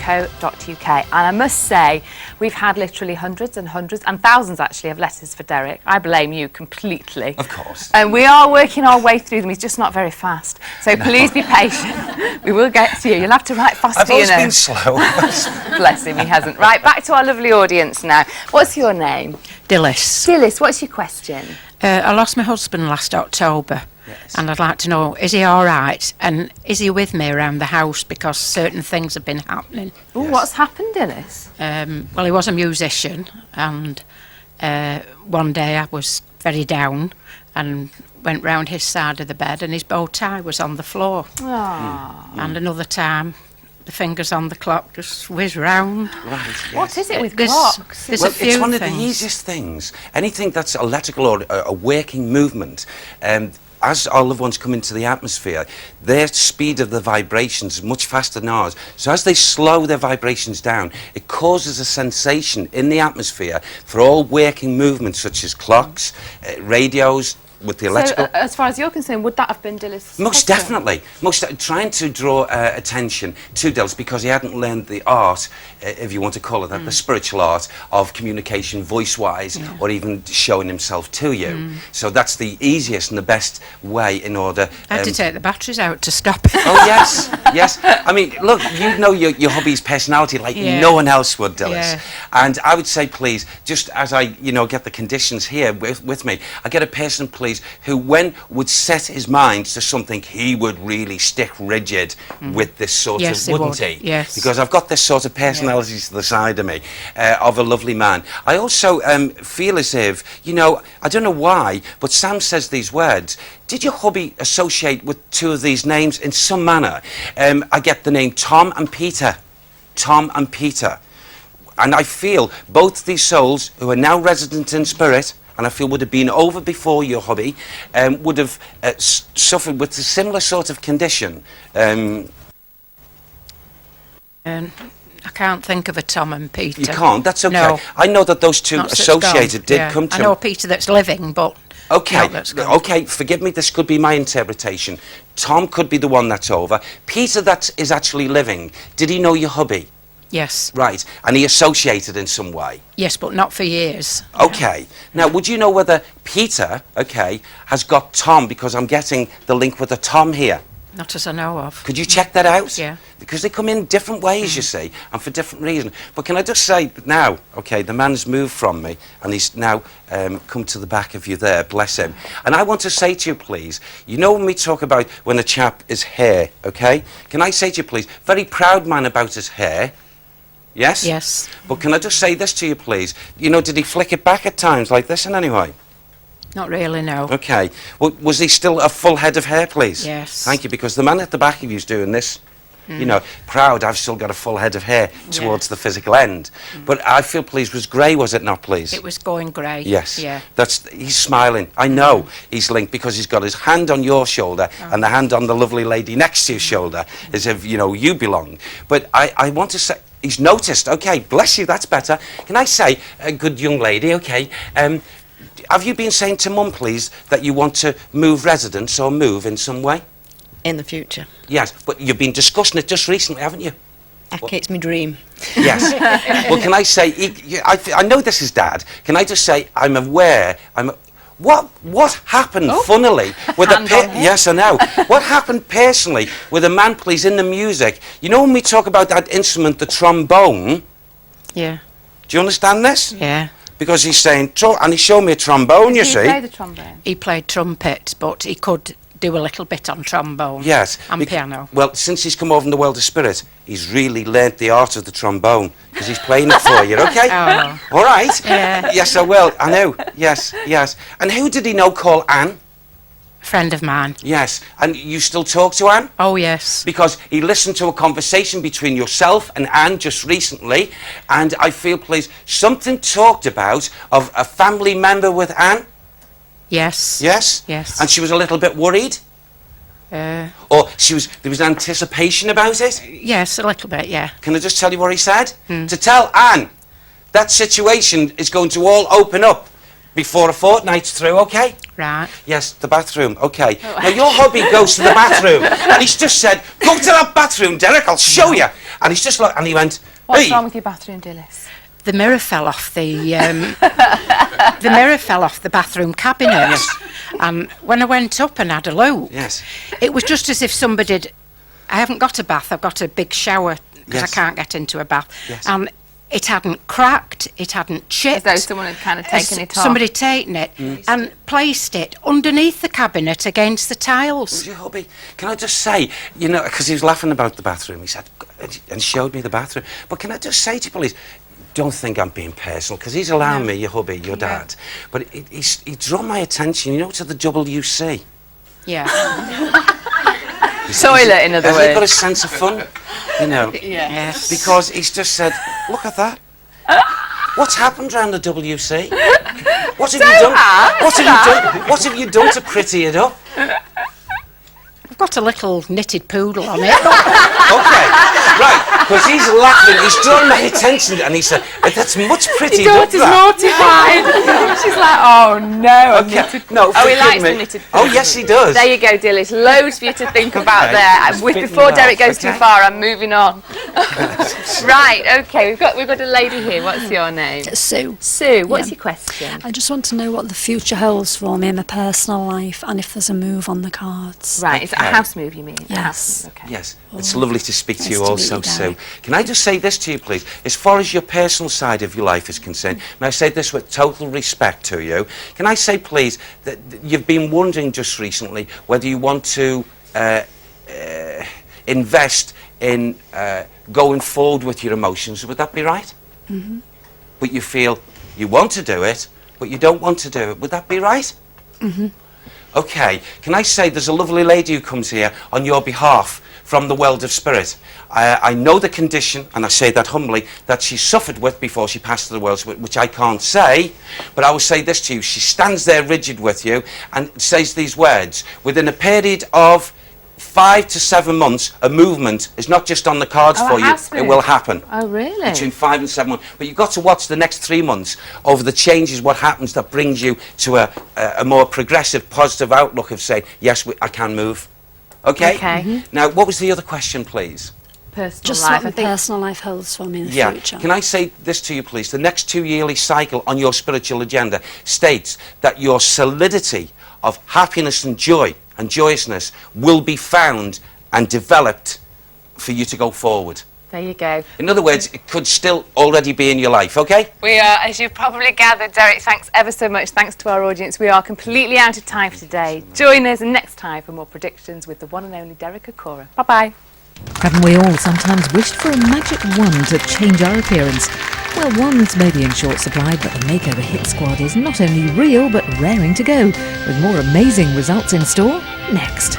derek@acorah.co.uk. And I must say, we've had literally hundreds and hundreds and thousands actually of letters for Derek. I blame you completely. Of course. And we are working our way through them. He's just not very fast. So please be patient. We will get to you. You'll have to write faster, I've always been slow. Bless him, he hasn't. Right, back to our lovely audience now. What's your name? Dillis. Dillis, what's your question? I lost my husband last October. Yes. And I'd like to know, is he all right? And is he with me around the house because certain things have been happening? Oh, Yes. what's happened, Dillis? Well, he was a musician, and one day I was very down and went round his side of the bed and his bow tie was on the floor. Oh. And another time, the fingers on the clock just whiz round. Right, yes. What is it with There's- clocks? there's Well, a few it's one of the things. easiest things. Anything that's electrical or a working movement, as our loved ones come into the atmosphere, their speed of the vibrations is much faster than ours. So as they slow their vibrations down, it causes a sensation in the atmosphere for all working movements such as clocks, radios, with the electrical... So, as far as you're concerned, would that have been Dillis? Most definitely. Trying to draw attention to Dillis because he hadn't learned the art, if you want to call it that, the spiritual art of communication voice-wise, or even showing himself to you. So that's the easiest and the best way in order... I had to take the batteries out to stop it. Oh, yes, yes. I mean, look, you know your hobby's personality like no one else would, Dillis. Yeah. And I would say, please, just as I, get the conditions here with me, I get a person, please, who, when would set his mind to something, he would really stick rigid with this sort Yes, of, wouldn't he he? would. Yes. Because I've got this sort of personality to the side of me, of a lovely man. I also feel as if, I don't know why, but Sam says these words. Did your hubby associate with two of these names in some manner? I get the name Tom and Peter. Tom and Peter. And I feel both these souls, who are now resident in spirit, and I feel would have been over before your hubby, would have suffered with a similar sort of condition. And I can't think of a Tom and Peter. You can't? That's okay. No. I know that those two Not that's associated gone. did come to... I know a Peter that's living, but... Okay, not that's gone. okay, forgive me, this could be my interpretation. Tom could be the one that's over. Peter that is actually living. Did he know your hubby? Yes. Right, and he associated in some way? Yes, but not for years. Okay. Now, would you know whether Peter, has got Tom, because I'm getting the link with the Tom here? Not as I know of. Could you check that out? Yeah. Because they come in different ways, you see, and for different reasons. But can I just say that now, the man's moved from me, and he's now come to the back of you there, bless him. And I want to say to you, please, when we talk about when a chap is hair, can I say to you, please, very proud man about his hair. Yes? Yes. But can I just say this to you, please? Did he flick it back at times like this in any way? Not really, no. Okay. Well, was he still a full head of hair, please? Yes. Thank you, because the man at the back of you is doing this. Proud, I've still got a full head of hair towards the physical end. But I feel, please, was grey, was it not, please? It was going grey. Yes. Yeah. He's smiling. I know he's linked because he's got his hand on your shoulder and the hand on the lovely lady next to your shoulder, as if, you belong. But I want to say... He's noticed. Okay, bless you, that's better. Can I say, a good young lady, have you been saying to Mum, please, that you want to move residence or move in some way? In the future. Yes, but you've been discussing it just recently, haven't you? It's my dream. Yes. Well, can I say, I know this is Dad. Can I just say, I'm aware, What happened, funnily, with yes, I know. What happened personally with a man, please, in the music? When we talk about that instrument, the trombone... Yeah. Do you understand this? Yeah. Because he's saying... and he showed me a trombone, you see. Did he play the trombone? He played trumpet, but he could do a little bit on trombone. Yes. And piano. Well, since he's come over in the world of spirit, he's really learnt the art of the trombone, because he's playing it for you, okay? Oh. All right? Yeah. Yes, I will. I know. Yes, yes. And who did he know called Anne? A friend of mine. Yes. And you still talk to Anne? Oh, yes. Because he listened to a conversation between yourself and Anne just recently, and I feel, please, something talked about of a family member with Anne? Yes. Yes? Yes. And she was a little bit worried? Or there was anticipation about it? Yes, a little bit, yeah. Can I just tell you what he said? To tell Anne that situation is going to all open up before a fortnight's through, okay? Right. Yes, the bathroom, okay. Now, your hubby goes to the bathroom, and he's just said, go to that bathroom, Derek, I'll show you. And he's just looked, and he went, What's hey. wrong with your bathroom, Dilys? The mirror fell off the the mirror fell off the bathroom cabinet. Yes. And when I went up and had a look, Yes. it was just as if somebody. I haven't got a bath. I've got a big shower because Yes. I can't get into a bath. Yes. And it hadn't cracked. It hadn't chipped. As though someone had kind of taken it off. Somebody taken it and placed it underneath the cabinet against the tiles. Your hubby, can I just say, you know, because he was laughing about the bathroom, he said, and showed me the bathroom. But can I just say to you, please, don't think I'm being personal, because he's allowing me, your hubby, your dad. But he drew my attention, you know, to the WC. Yeah. Toilet, in other Has he got a words. sense of fun? You know, Yes. because he's just said, look at that. What's happened around the WC? What have you done? What have you done? What have you done to pretty it up? I've got a little knitted poodle on it. Okay, right, because he's laughing, he's drawn my attention, and he said, that's much prettier Your up daughter's that. mortified. She's like, oh no. Okay, no, Oh, he forgive likes me. the knitted Oh, yes, he does. There you go, Dilys. Loads for you to think about Okay. there. It's With, fitting before well, Derek goes okay. too far, I'm moving on. Right, okay, we've got a lady here. What's your name? Sue. Sue, what's Yeah. your question? I just want to know what the future holds for me in my personal life and if there's a move on the cards. Right, it's a Okay. house move, you mean? A Yes. house move, okay. Yes, it's lovely to speak to Nice you to meet also, you, Sue. Derek. Can I just say this to you, please? As far as your personal side of your life is concerned, may I say this with total respect to you? Can I say, please, that you've been wondering just recently whether you want to invest in going forward with your emotions. Would that be right? Mm-hmm. But you feel you want to do it, but you don't want to do it. Would that be right? Mm-hmm. Okay, can I say there's a lovely lady who comes here on your behalf from the world of spirit. I know the condition, and I say that humbly, that she suffered with before she passed to the world, which I can't say, but I will say this to you. She stands there rigid with you and says these words. Within a period of 5 to 7 months, a movement is not just on the cards Oh, for a you, house it move. will happen. Oh, really? Between 5 and 7 months. But you've got to watch the next 3 months over the changes, what happens that brings you to a more progressive, positive outlook of saying, yes, I can move. Okay? Okay. Mhm. Now, what was the other question, please? Personal Just life. what I my think personal life holds for me in the Yeah. future. Can I say this to you, please? The next 2 yearly cycle on your spiritual agenda states that your solidity of happiness and joy and joyousness will be found and developed for you to go forward. there you go. In other words, it could still already be in your life, okay? We are, as you've probably gathered, Derek, thanks ever so much. Thanks to our audience. We are completely out of time for today. Join us next time for more predictions with the one and only Derek Acorah. Bye-bye. Haven't we all sometimes wished for a magic wand to change our appearance? Well, wands may be in short supply, but the Makeover Hit Squad is not only real, but raring to go, with more amazing results in store next.